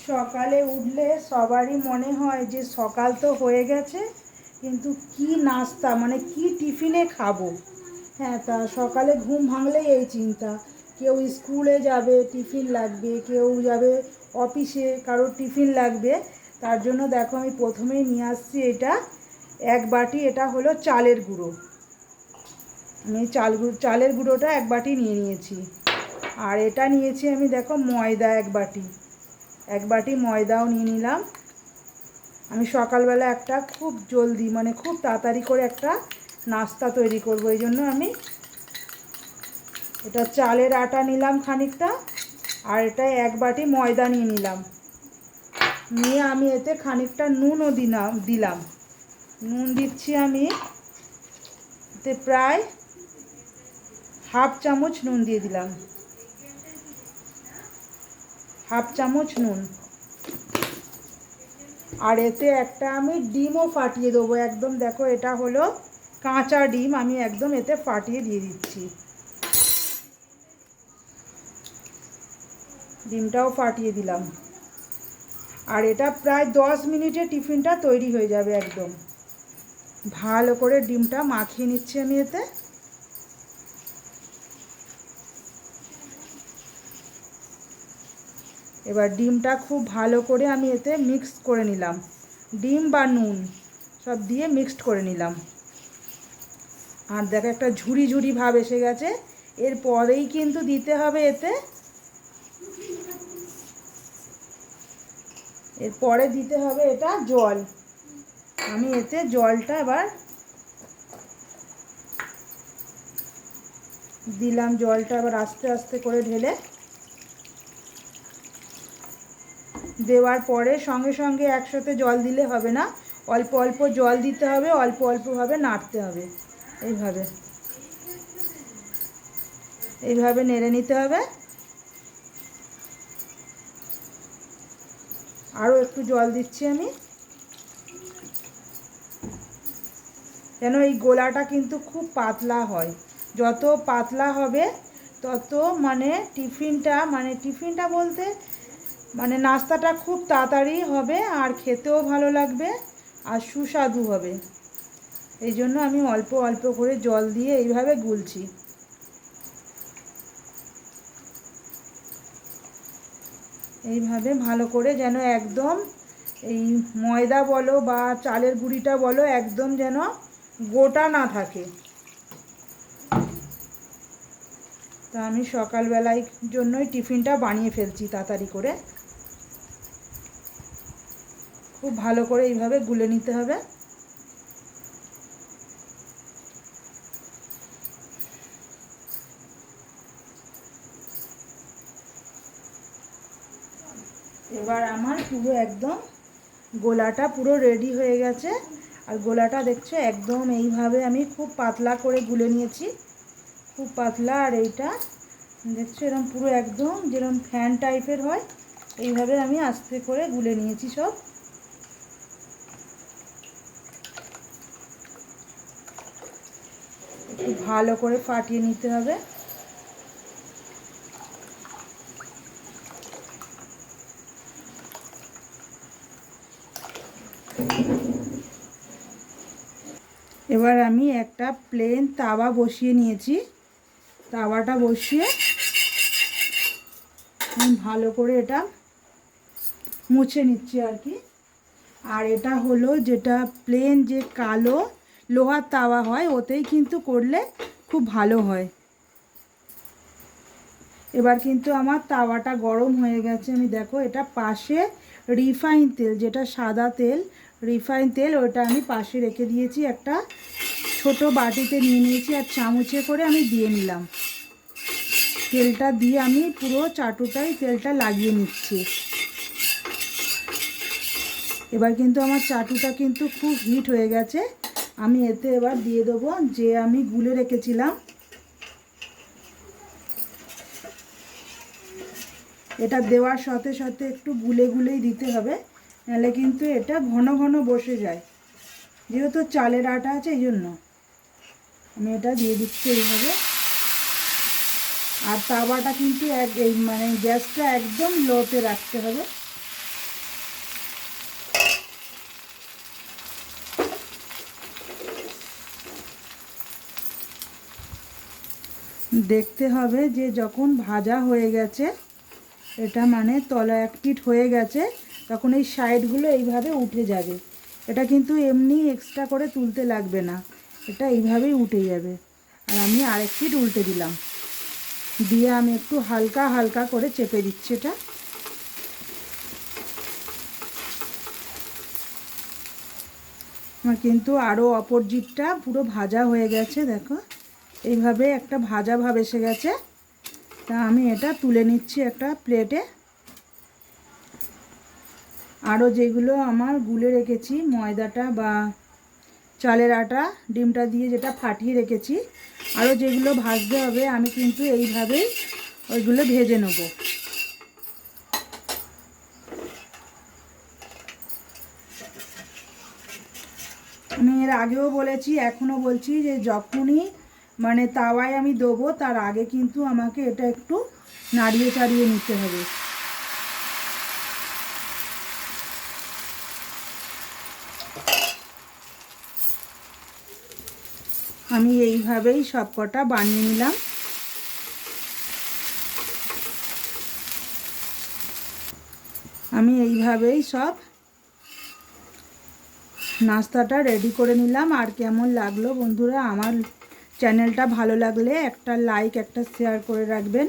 সকালে উঠলে সবারই মনে হয় যে সকাল তো হয়ে গেছে, কিন্তু কি নাস্তা মানে কি টিফিনে খাবো। হ্যাঁ, তা সকালে ঘুম ভাঙলেই এই চিন্তা, কেউ স্কুলে যাবে টিফিন লাগবে, কেউ যাবে অফিসে কারোর টিফিন লাগবে। তার জন্য দেখো আমি প্রথমেই নিয়ে আসছি এটা এক বাটি, এটা হলো চালের গুঁড়ো। আমি চালের গুঁড়োটা এক বাটি নিয়ে নিয়েছি। আর এটা নিয়েছি আমি দেখো ময়দা এক বাটি ময়দাও নিয়ে নিলাম। আমি সকালবেলা একটা খুব জলদি মানে খুব তাড়াতাড়ি করে একটা নাস্তা তৈরি করব, এই জন্য আমি এটা চালের আটা নিলাম খানিকটা, আর এটা এক বাটি ময়দা নিয়ে নিলাম। নিয়ে আমি এতে খানিকটা নুনও দিলাম। নুন দিচ্ছি আমি এতে প্রায় হাফ চামচ নুন দিয়ে দিলাম, হাফ চামচ নুন। আর এতে একটা আমি ডিমও ফাটিয়ে দেবো একদম, দেখো এটা হলো কাঁচা ডিম, আমি একদম এতে ফাটিয়ে দিয়ে দিচ্ছি। ডিমটাও ফাটিয়ে দিলাম। আর এটা প্রায় 10 মিনিটে টিফিনটা তৈরি হয়ে যাবে একদম। ভালো করে ডিমটা মাখিয়ে নিচ্ছি আমি এতে। এবার ডিমটা খুব ভালো করে আমি এতে মিক্স করে নিলাম, ডিম বা নুন সব দিয়ে মিক্সড করে নিলাম। আর দেখো একটা ঝুরি ঝুরি ভাব এসে গেছে। এরপরেই কিন্তু দিতে হবে এরপরে দিতে হবে এটা জল। আমি এতে জলটা এবার দিলাম, জলটা এবার আস্তে আস্তে করে ঢেলে দেওয়ার পরে সঙ্গে সঙ্গে একসাথে জল দিলে হবে না, অল্প অল্প জল দিতে হবে, অল্প অল্পভাবে নাড়তে হবে। এইভাবে এইভাবে নেড়ে নিতে হবে। আরও একটু জল দিচ্ছি আমি, যেন এই গোলাটা কিন্তু খুব পাতলা হয়। যত পাতলা হবে তত টিফিনটা বলতে নাস্তাটা খুব তাড়াতাড়ি হবে, আর খেতেও ভালো লাগবে, আর সুস্বাদু হবে। এই জন্য আমি অল্প অল্প করে জল দিয়ে এইভাবে গুলছি। এইভাবে ভালো করে যেন একদম এই ময়দা বলো বা চালের গুঁড়িটা বলো একদম যেন গোটা না থাকে। তা আমি সকালবেলায় জন্যই টিফিনটা বানিয়ে ফেলছি তাড়াতাড়ি করে। খুব ভালো করে এইভাবে গুলে নিতে হবে। এবার আমার পুরো একদম গোলাটা পুরো রেডি হয়ে গেছে। আর গোলাটা দেখছো একদম এইভাবে আমি খুব পাতলা করে গুলে নিয়েছি, খুব পাতলা। আর এইটা দেখছো এরকম পুরো একদম যেরকম ফ্যান টাইপের হয়, এইভাবে আমি আস্তে করে গুলে নিয়েছি সব। একটু ভালো করে ফাটিয়ে নিতে হবে। এবার আমি একটা প্লেন তাওয়া বসিয়ে নিয়েছি। তাওয়াটা বসিয়ে আমি ভালো করে এটা মুছে নিচ্ছি আর কি। আর এটা হলো যেটা প্লেন যে কালো লোহার তাওয়া হয়, ওতেই কিন্তু করলে খুব ভালো হয়। এবার কিন্তু আমার তাওয়াটা গরম হয়ে গেছে। আমি দেখো এটা পাশে রিফাইন তেল, যেটা সাদা তেল রিফাইন তেল, ওটা আমি পাশে রেখে দিয়েছি। একটা ছোট বাটিতে নিয়ে নিয়েছি, আর চামচে করে আমি দিয়ে নিলাম। তেলটা দিয়ে আমি পুরো চাটুটাই তেলটা লাগিয়ে নিচ্ছি। এবার কিন্তু আমার চাটুটা কিন্তু খুব হিট হয়ে গেছে। আমি এতে এবার দিয়ে দেবো যে আমি গুলে রেখেছিলাম। এটা দেওয়ার সাথে সাথে একটু গুলে গুলেই দিতে হবে, নাহলে কিন্তু এটা ঘন ঘন বসে যায়, যেহেতু চালের আটা আছে এই জন্য। আমি এটা দিয়ে দিচ্ছি এইভাবে। আর তাওয়াটা কিন্তু গ্যাসটা একদম লোতে রাখতে হবে। দেখতে হবে যে যখন ভাজা হয়ে গেছে, এটা মানে তলা এক পিঠ হয়ে গেছে, তখন এই সাইডগুলো এইভাবে উঠে যাবে। এটা কিন্তু এমনি এক্সট্রা করে তুলতে লাগবে না, এটা এইভাবেই উঠে যাবে। আর আমি আরেক পিঠ উল্টে দিলাম, দিয়ে আমি একটু হালকা হালকা করে চেপে দিচ্ছি এটা। আমার কিন্তু আরও অপর জিপটা পুরো ভাজা হয়ে গেছে, দেখো এইভাবে একটা ভাজা ভাব এসে গেছে। তা আমি এটা তুলে নিচ্ছি একটা প্লেটে। আরও যেগুলো আমার গুলে রেখেছি, ময়দাটা বা চালের আটা ডিমটা দিয়ে যেটা ফাটিয়ে রেখেছি, আরও যেগুলো ভাজতে হবে আমি কিন্তু এইভাবেই ওইগুলো ভেজে নেব। আমি এর আগেও বলেছি, এখনও বলছি যে যখনই মানে তাওয়ায় আমি দেবো তার আগে কিন্তু আমাকে এটা একটু নাড়িয়ে চাড়িয়ে নিতে হবে। আমি এইভাবেই সব কটা বানিয়ে নিলাম। আমি এইভাবেই সব নাস্তাটা রেডি করে নিলাম। আর কেমন লাগলো বন্ধুরা, আমার চ্যানেলটা ভালো লাগলে একটা লাইক একটা শেয়ার করে রাখবেন।